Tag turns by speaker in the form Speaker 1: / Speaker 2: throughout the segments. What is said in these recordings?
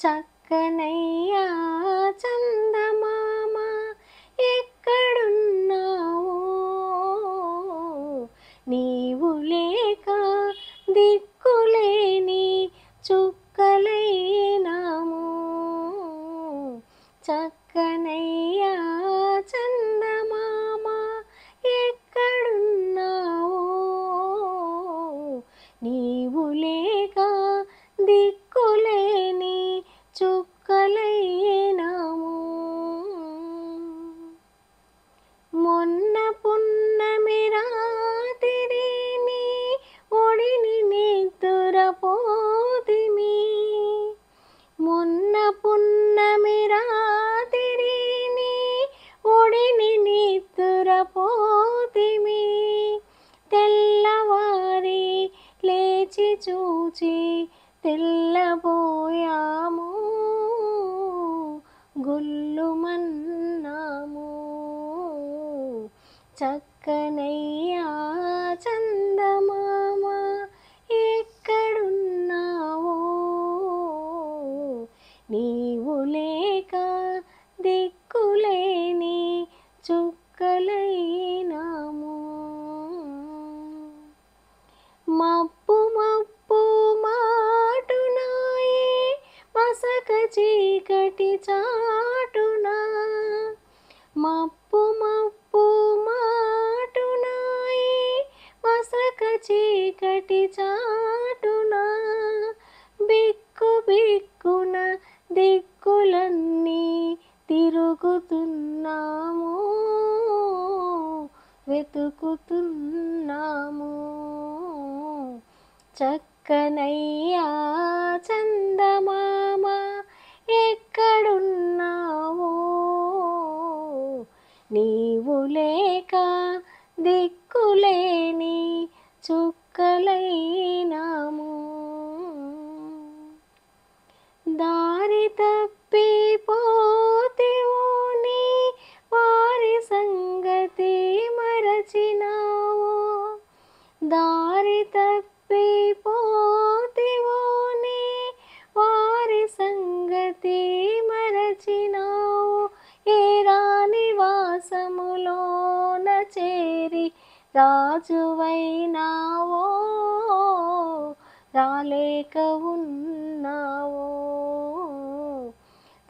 Speaker 1: చక్కనయ్యా చందమామ ఎక్కడున్నావో, నీవు లేక దిక్కులేని చుక్కలైనాము. చక్కనయ్యా చందమామ ఎక్కడున్నావో, నీవు లేక దిక్కులేని చుక్కలైనాము. మొన్న పున్నమి రాత్రి నీ ఒడిని నిద్దురపోతిమి, మొన్న పున్నమి రాత్రి నీ ఒడిని నిద్దురపోతిమి. తెల్లవారి లేచి చూచి తెల్లబోయాము, గుల్లుమన్నాము. చక్కనయ్యా చందమామ ఎక్కడున్నావో, నీవు లేక దిక్కులేని చుక్కలైనాము. మబ్బు మబ్బు మాటునాయే మసక చీకటి చాటునా, మబ్బు మబ్బు మాటునాయే మసక చీకటి చాటునా. బిక్కు బిక్కున దిక్కులన్నీ తిరుగుతున్నాము, వెతుకుతున్నాము. చక్కనయ్యా చందమామ ఎక్కడున్నావో, నీవు లేక దిక్కులేని చుక్కలైనాము. దారి తప్పిపోతివో నీ వారి సంగతి మరచినావో, దారి తప్పిపోతివో నీ వారి సంగతి మరచినావో. ఏ రాని వాసములోన చేరి రాజువైనావో, రాలేక ఉన్నావో.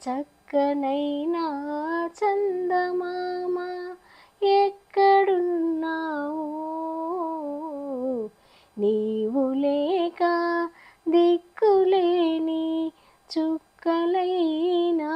Speaker 1: చక్కనైనా చందమామ ఎక్కడున్నావో, నీవు లేక దిక్కులేని చుక్కలైనా